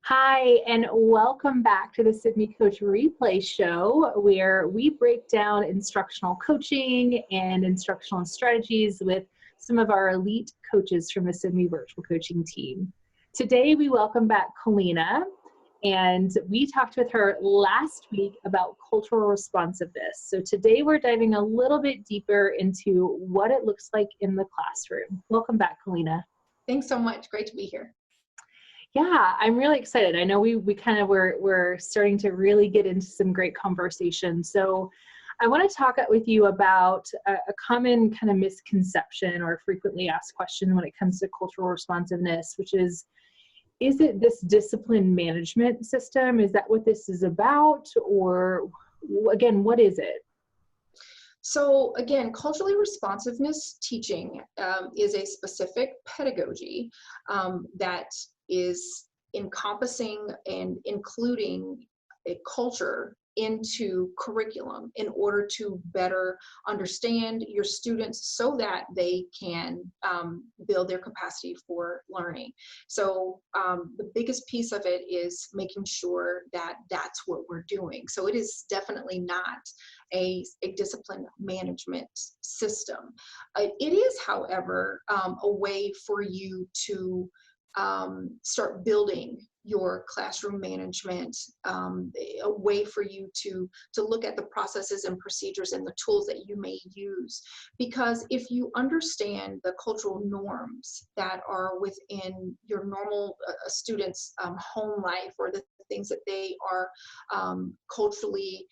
Hi, and welcome back to the Sibme Coach Replay Show, where we break down instructional coaching and instructional strategies with some of our elite coaches from the Sibme virtual coaching team. Today, we welcome back Colina, and we talked with her last week about cultural responsiveness. So today, we're diving a little bit deeper into what it looks like in the classroom. Welcome back, Colina. Thanks so much. Great to be here. Yeah, I'm really excited. I know we kind of we're starting to really get into some great conversation. So I want to talk with you about a common kind of misconception or frequently asked question when it comes to cultural responsiveness, which is it this discipline management system? Is that what this is about? Or again, what is it? So again, culturally responsiveness teaching is a specific pedagogy that is encompassing and including a culture into curriculum in order to better understand your students so that they can build their capacity for learning. So the biggest piece of it is making sure that that's what we're doing. So it is definitely not a discipline management system. It is, however, a way for you to start building your classroom management, a way for you to look at the processes and procedures and the tools that you may use. Because if you understand the cultural norms that are within your normal students' home life, or the things that they are culturally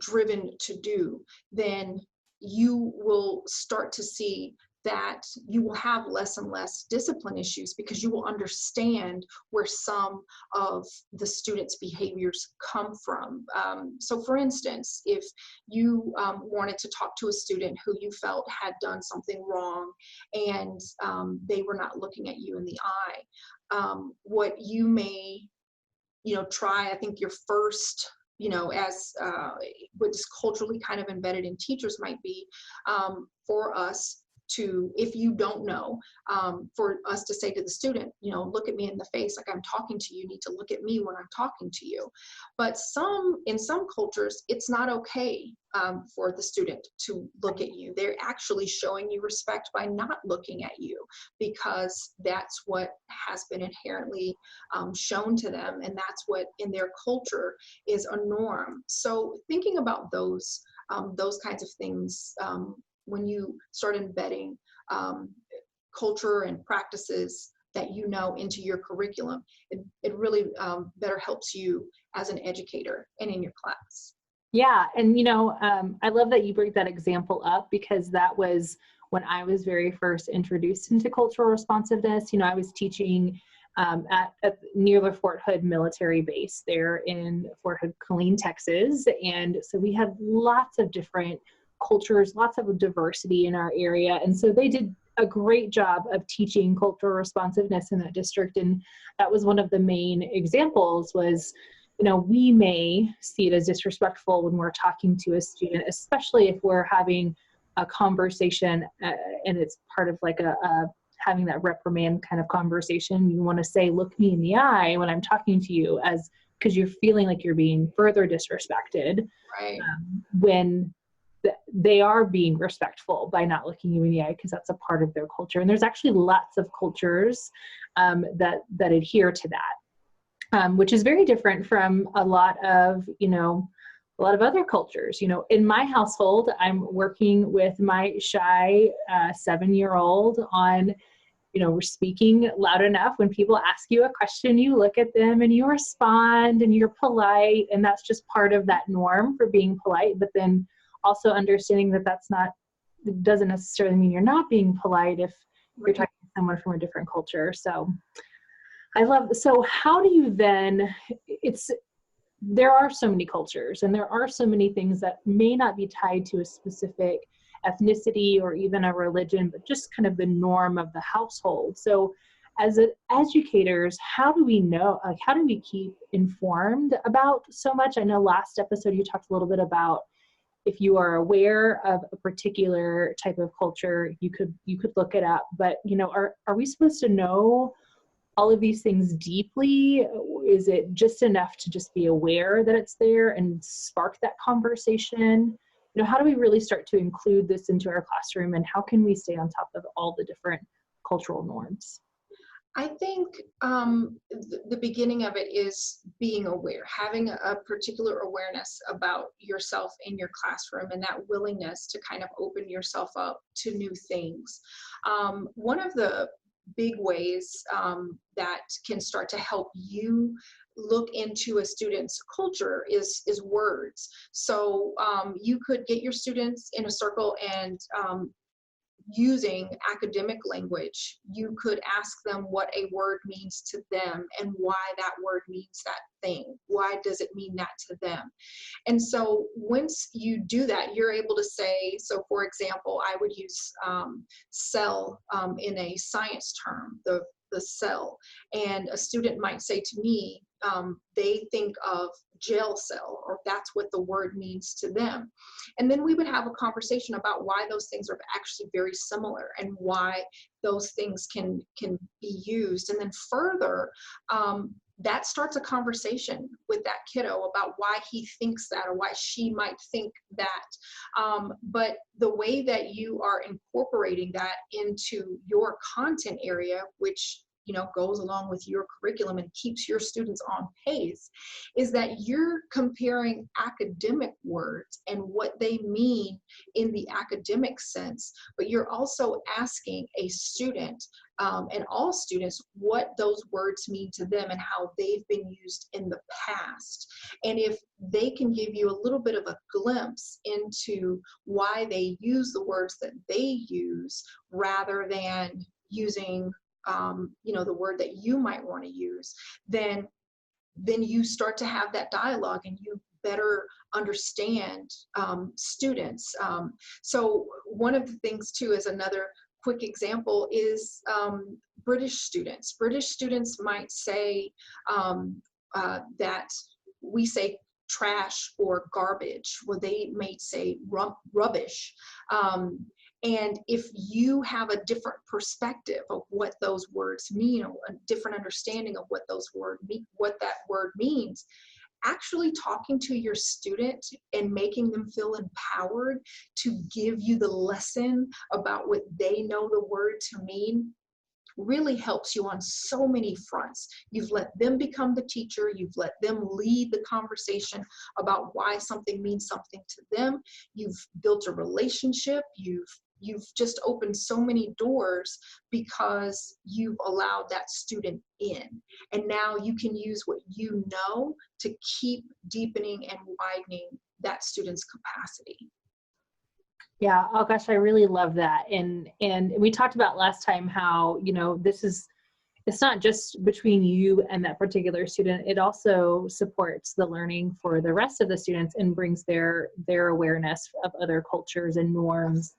driven to do, then you will start to see that you will have less and less discipline issues because you will understand where some of the students' behaviors come from. So for instance, if you wanted to talk to a student who you felt had done something wrong and they were not looking at you in the eye, what you may try, I think your first as what is culturally kind of embedded in teachers might be for us to, if you don't know, for us to say to the student, look at me in the face, like I'm talking to you, you need to look at me when I'm talking to you. But in some cultures, it's not okay for the student to look at you. They're actually showing you respect by not looking at you, because that's what has been inherently shown to them, and that's what in their culture is a norm. So thinking about those kinds of things, when you start embedding culture and practices that into your curriculum, it really better helps you as an educator and in your class. Yeah, and I love that you bring that example up, because that was when I was very first introduced into cultural responsiveness. I was teaching at near the Fort Hood military base there in Fort Hood, Colina, Texas, and so we had lots of different cultures, lots of diversity in our area, and so they did a great job of teaching cultural responsiveness in that district. And that was one of the main examples was, we may see it as disrespectful when we're talking to a student, especially if we're having a conversation and it's part of like having that reprimand kind of conversation. You want to say, look me in the eye when I'm talking to you, because you're feeling like you're being further disrespected. Right. When they are being respectful by not looking you in the eye, because that's a part of their culture. And there's actually lots of cultures that adhere to that, which is very different from a lot of other cultures. In my household, I'm working with my shy 7-year-old on, we're speaking loud enough. When people ask you a question, you look at them and you respond and you're polite. And that's just part of that norm for being polite. But then also understanding that it doesn't necessarily mean you're not being polite if you're talking to someone from a different culture. So how do you then, there are so many cultures and there are so many things that may not be tied to a specific ethnicity or even a religion, but just kind of the norm of the household. So as educators, how do we know, how do we keep informed about so much? I know last episode you talked a little bit about, if you are aware of a particular type of culture, you could look it up. But are we supposed to know all of these things deeply? Is it just enough to just be aware that it's there and spark that conversation? You know, how do we really start to include this into our classroom, and how can we stay on top of all the different cultural norms? I think the beginning of it is being aware, having a particular awareness about yourself in your classroom, and that willingness to kind of open yourself up to new things. One of the big ways that can start to help you look into a student's culture is words. So you could get your students in a circle and using academic language, you could ask them what a word means to them and why that word means that thing. Why does it mean that to them? And so once you do that, you're able to say, so for example, I would use cell in a science term, the cell. And a student might say to me, they think of jail cell, or that's what the word means to them. And then we would have a conversation about why those things are actually very similar and why those things can be used. And then further, that starts a conversation with that kiddo about why he thinks that, or why she might think that. But the way that you are incorporating that into your content area, which goes along with your curriculum and keeps your students on pace, is that you're comparing academic words and what they mean in the academic sense, but you're also asking a student and all students what those words mean to them and how they've been used in the past. And if they can give you a little bit of a glimpse into why they use the words that they use rather than using the word that you might want to use, then you start to have that dialogue and you better understand students. So one of the things too is another quick example is British students. British students might say that we say trash or garbage. Well, they may say rubbish. And if you have a different perspective of what those words mean, or a different understanding of what that word means, actually talking to your student and making them feel empowered to give you the lesson about what they know the word to mean really helps you on so many fronts. You've let them become the teacher. You've let them lead the conversation about why something means something to them. You've built a relationship. You've just opened so many doors because you've allowed that student in. And now you can use what you know to keep deepening and widening that student's capacity. Yeah. Oh gosh, I really love that. And we talked about last time how, it's not just between you and that particular student. It also supports the learning for the rest of the students and brings their awareness of other cultures and norms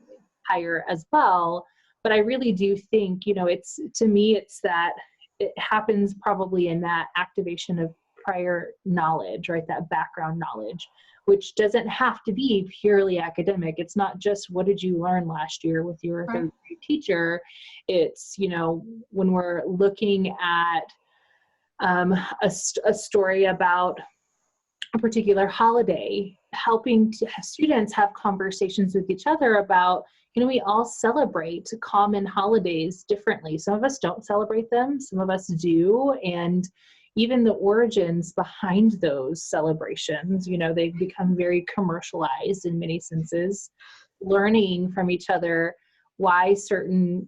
higher as well. But I really do think, it's that it happens probably in that activation of prior knowledge, right? That background knowledge, which doesn't have to be purely academic. It's not just what did you learn last year with your third grade teacher. It's, when we're looking at a story about a particular holiday, helping students have conversations with each other about, we all celebrate common holidays differently. Some of us don't celebrate them, some of us do. And even the origins behind those celebrations, they've become very commercialized in many senses. Learning from each other why certain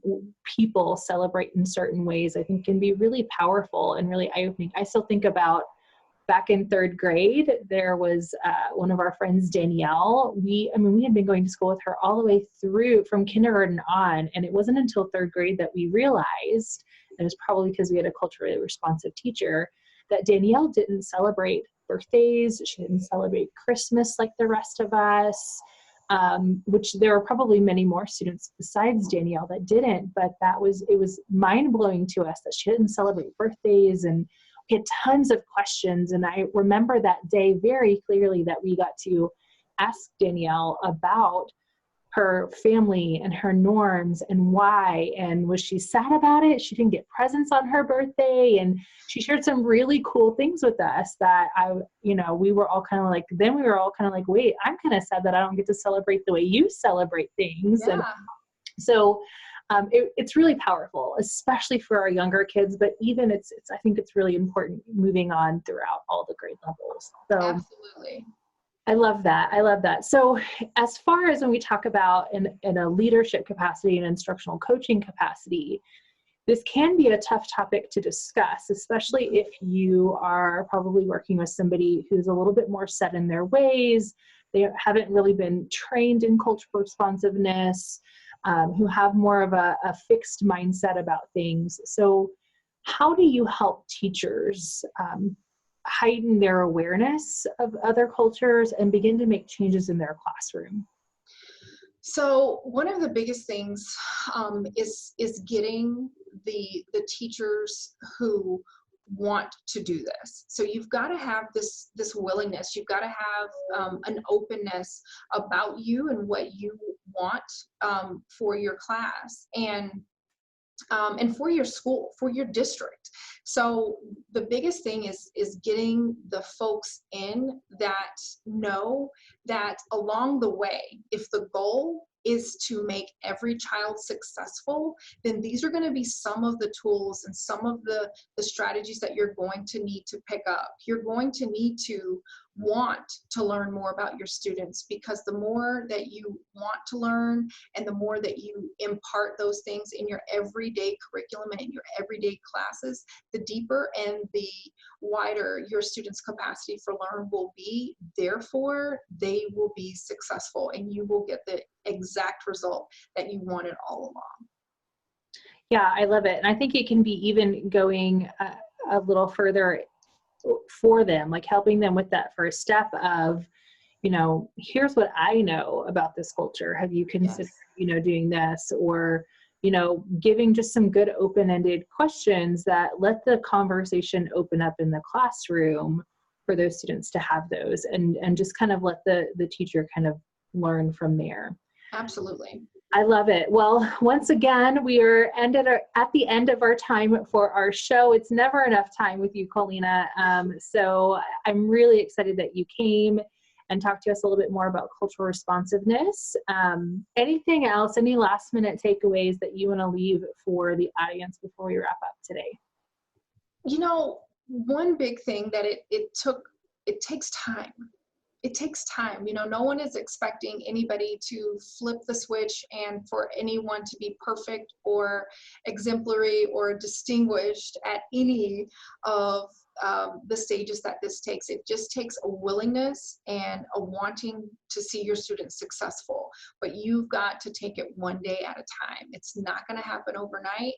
people celebrate in certain ways, I think can be really powerful and really eye-opening. I still think about back in third grade, there was one of our friends, Danielle. We had been going to school with her all the way through from kindergarten on, and it wasn't until third grade that we realized, and it was probably because we had a culturally responsive teacher, that Danielle didn't celebrate birthdays. She didn't celebrate Christmas like the rest of us, which there were probably many more students besides Danielle that didn't, but it was mind-blowing to us that she didn't celebrate birthdays. And we had tons of questions. And I remember that day very clearly that we got to ask Danielle about her family and her norms and why, and was she sad about it? She didn't get presents on her birthday. And she shared some really cool things with us that we were all kind of like, then we were all kind of like, wait, I'm kind of sad that I don't get to celebrate the way you celebrate things. Yeah. And so it's really powerful, especially for our younger kids, but even I think it's really important moving on throughout all the grade levels. So Absolutely. I love that. I love that. So as far as when we talk about in a leadership capacity and instructional coaching capacity, this can be a tough topic to discuss, especially if you are probably working with somebody who's a little bit more set in their ways. They haven't really been trained in cultural responsiveness, who have more of a fixed mindset about things. So how do you help teachers heighten their awareness of other cultures and begin to make changes in their classroom? So one of the biggest things is getting the teachers who want to do this. So you've got to have this willingness. You've got to have an openness about you and what you want for your class and for your school, for your district. So the biggest thing is getting the folks in that know that along the way, if the goal is to make every child successful, then these are going to be some of the tools and some of the strategies that you're going to need to pick up. You're going to need to want to learn more about your students, because the more that you want to learn and the more that you impart those things in your everyday curriculum and in your everyday classes, the deeper and the wider your students' capacity for learn will be. Therefore, they will be successful and you will get the exact result that you wanted all along. Yeah, I love it. And I think it can be even going a little further for them, like helping them with that first step of, here's what I know about this culture. Have you considered, Yes. Doing this? Or, giving just some good open-ended questions that let the conversation open up in the classroom for those students to have those, and just kind of let the teacher kind of learn from there. Absolutely. I love it. Well, once again, we are at the end of our time for our show. It's never enough time with you, Colina. So I'm really excited that you came and talked to us a little bit more about cultural responsiveness. Anything else, any last minute takeaways that you want to leave for the audience before we wrap up today? One big thing that it takes time. It takes time. No one is expecting anybody to flip the switch and for anyone to be perfect or exemplary or distinguished at any of the stages that this takes. It just takes a willingness and a wanting to see your students successful. But you've got to take it one day at a time. It's not going to happen overnight.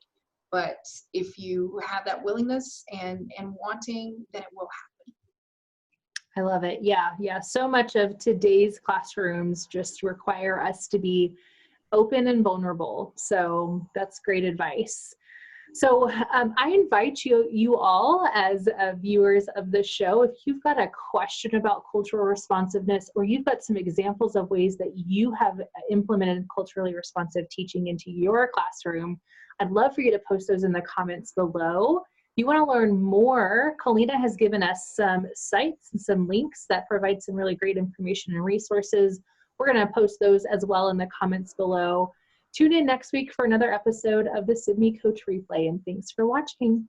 But if you have that willingness and wanting, then it will happen. I love it. Yeah. So much of today's classrooms just require us to be open and vulnerable. So that's great advice. So I invite you all as viewers of the show, if you've got a question about cultural responsiveness, or you've got some examples of ways that you have implemented culturally responsive teaching into your classroom, I'd love for you to post those in the comments below. If you want to learn more, Colina has given us some sites and some links that provide some really great information and resources. We're going to post those as well in the comments below. Tune in next week for another episode of the Sibme Coach Replay, and thanks for watching.